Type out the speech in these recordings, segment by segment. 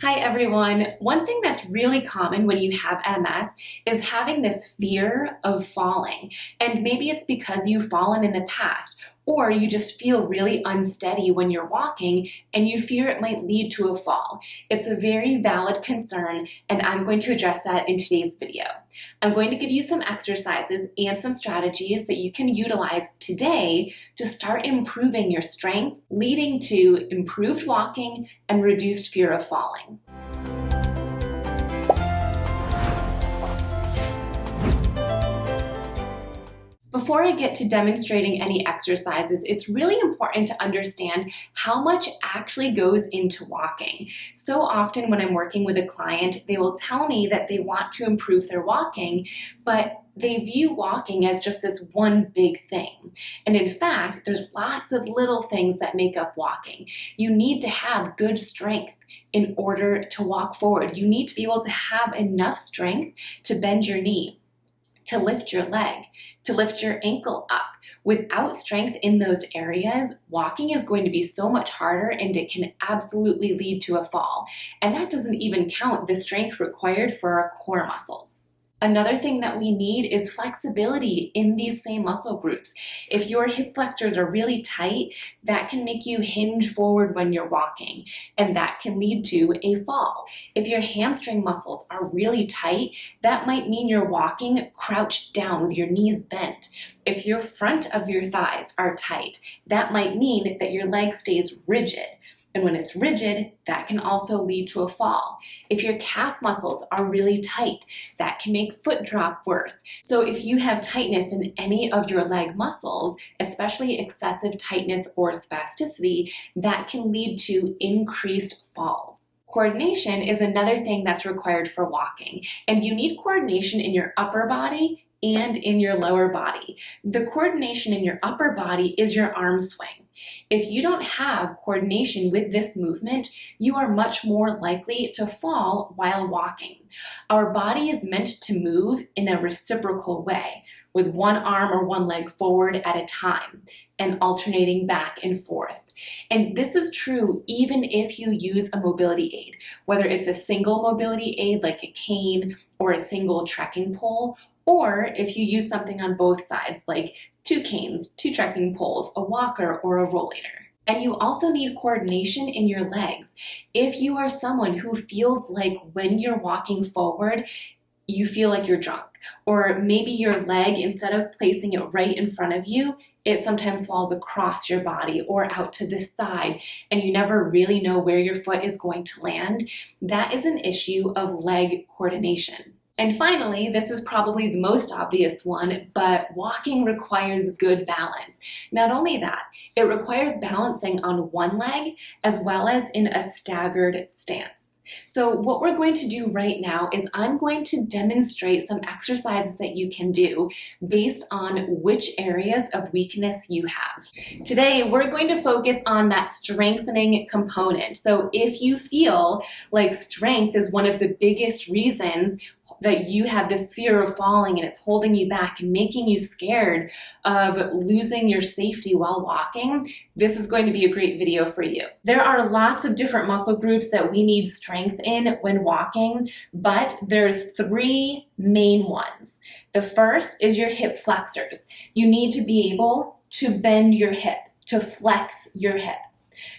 Hi everyone. One thing that's really common when you have MS is having this fear of falling. And maybe it's because you've fallen in the past, or you just feel really unsteady when you're walking and you fear it might lead to a fall. It's a very valid concern, and I'm going to address that in today's video. I'm going to give you some exercises and some strategies that you can utilize today to start improving your strength, leading to improved walking and reduced fear of falling. Before I get to demonstrating any exercises, it's really important to understand how much actually goes into walking. So often when I'm working with a client, they will tell me that they want to improve their walking, but they view walking as just this one big thing. And in fact, there's lots of little things that make up walking. You need to have good strength in order to walk forward. You need to be able to have enough strength to bend your knee, to lift your leg, to lift your ankle up. Without strength in those areas, walking is going to be so much harder and it can absolutely lead to a fall. And that doesn't even count the strength required for our core muscles. Another thing that we need is flexibility in these same muscle groups. If your hip flexors are really tight, that can make you hinge forward when you're walking, and that can lead to a fall. If your hamstring muscles are really tight, that might mean you're walking crouched down with your knees bent. If your front of your thighs are tight, that might mean that your leg stays rigid. And when it's rigid, that can also lead to a fall. If your calf muscles are really tight, that can make foot drop worse. So if you have tightness in any of your leg muscles, especially excessive tightness or spasticity, that can lead to increased falls. Coordination is another thing that's required for walking, and you need coordination in your upper body and in your lower body. The coordination in your upper body is your arm swing. If you don't have coordination with this movement, you are much more likely to fall while walking. Our body is meant to move in a reciprocal way, with one arm or one leg forward at a time and alternating back and forth. And this is true even if you use a mobility aid, whether it's a single mobility aid like a cane or a single trekking pole, or if you use something on both sides like 2 canes, 2 trekking poles, a walker, or a rollator. And you also need coordination in your legs. If you are someone who feels like when you're walking forward, you feel like you're drunk, or maybe your leg, instead of placing it right in front of you, it sometimes falls across your body or out to the side, and you never really know where your foot is going to land, that is an issue of leg coordination. And finally, this is probably the most obvious one, but walking requires good balance. Not only that, it requires balancing on one leg as well as in a staggered stance. So what we're going to do right now is I'm going to demonstrate some exercises that you can do based on which areas of weakness you have. Today, we're going to focus on that strengthening component. So if you feel like strength is one of the biggest reasons that you have this fear of falling and it's holding you back and making you scared of losing your safety while walking, this is going to be a great video for you. There are lots of different muscle groups that we need strength in when walking, but there's 3 main ones. The first is your hip flexors. You need to be able to bend your hip, to flex your hip.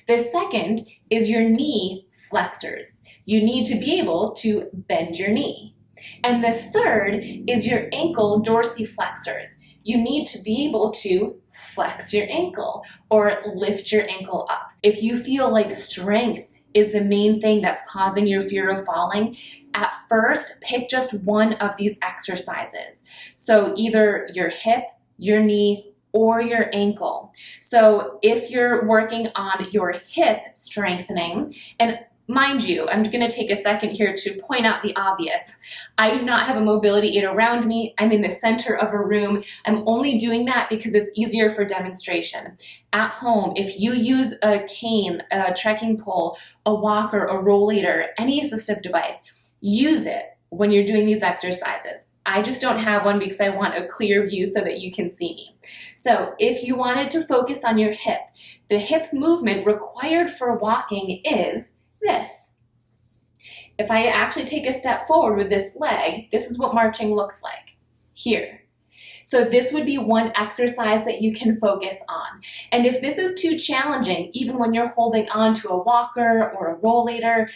The second is your knee flexors. You need to be able to bend your knee. And the third is your ankle dorsiflexors. You need to be able to flex your ankle or lift your ankle up. If you feel like strength is the main thing that's causing your fear of falling, at first pick just one of these exercises. So either your hip, your knee, or your ankle. So if you're working on your hip strengthening, and mind you, I'm going to take a second here to point out the obvious. I do not have a mobility aid around me. I'm in the center of a room. I'm only doing that because it's easier for demonstration. At home, if you use a cane, a trekking pole, a walker, a rollator, any assistive device, use it when you're doing these exercises. I just don't have one because I want a clear view so that you can see me. So if you wanted to focus on your hip, the hip movement required for walking is this. If I actually take a step forward with this leg, this is what marching looks like here. So this would be one exercise that you can focus on. And if this is too challenging, even when you're holding on to a walker or a rollator,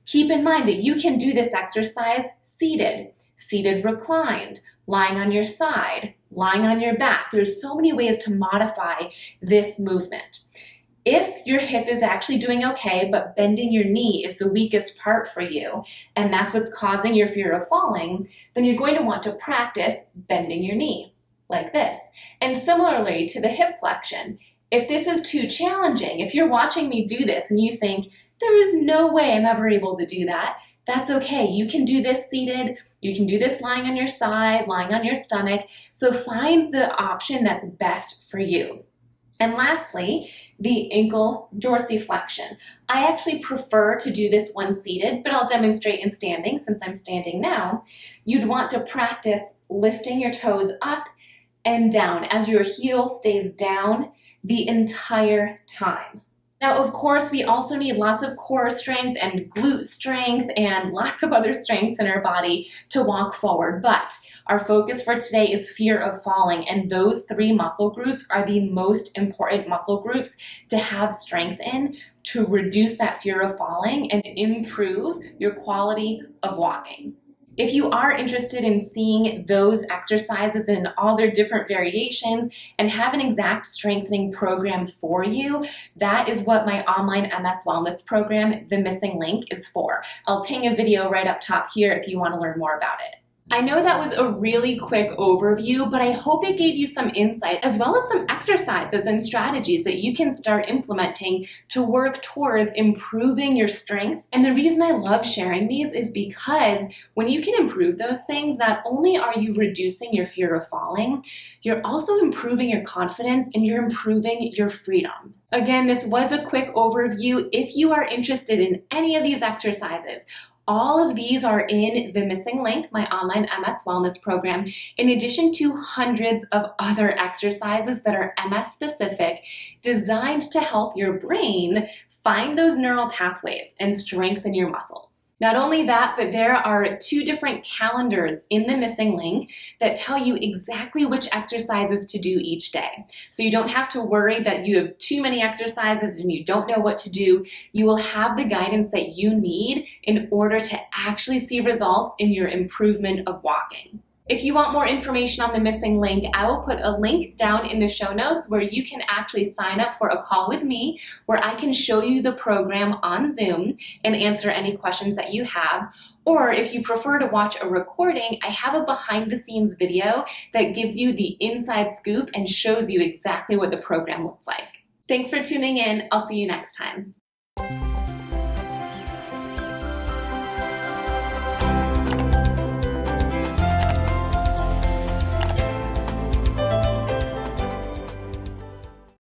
keep in mind that you can do this exercise seated, seated reclined, lying on your side, lying on your back. There's so many ways to modify this movement. If your hip is actually doing okay, but bending your knee is the weakest part for you, and that's what's causing your fear of falling, then you're going to want to practice bending your knee like this. And similarly to the hip flexion, if this is too challenging, if you're watching me do this and you think, there is no way I'm ever able to do that, that's okay. You can do this seated, you can do this lying on your side, lying on your stomach. So find the option that's best for you. And lastly, the ankle dorsiflexion. I actually prefer to do this one seated, but I'll demonstrate in standing since I'm standing now. You'd want to practice lifting your toes up and down as your heel stays down the entire time. Now, of course, we also need lots of core strength and glute strength and lots of other strengths in our body to walk forward, but our focus for today is fear of falling, and those three muscle groups are the most important muscle groups to have strength in to reduce that fear of falling and improve your quality of walking. If you are interested in seeing those exercises in all their different variations and have an exact strengthening program for you, that is what my online MS Wellness program, The Missing Link, is for. I'll ping a video right up top here if you want to learn more about it. I know that was a really quick overview, but I hope it gave you some insight as well as some exercises and strategies that you can start implementing to work towards improving your strength. And the reason I love sharing these is because when you can improve those things, not only are you reducing your fear of falling, you're also improving your confidence and you're improving your freedom. Again, this was a quick overview. If you are interested in any of these exercises, all of these are in The Missing Link, my online MS Wellness program, in addition to hundreds of other exercises that are MS specific, designed to help your brain find those neural pathways and strengthen your muscles. Not only that, but there are 2 different calendars in The Missing Link that tell you exactly which exercises to do each day. So you don't have to worry that you have too many exercises and you don't know what to do. You will have the guidance that you need in order to actually see results in your improvement of walking. If you want more information on The Missing Link, I will put a link down in the show notes where you can actually sign up for a call with me where I can show you the program on Zoom and answer any questions that you have. Or if you prefer to watch a recording, I have a behind the scenes video that gives you the inside scoop and shows you exactly what the program looks like. Thanks for tuning in. I'll see you next time.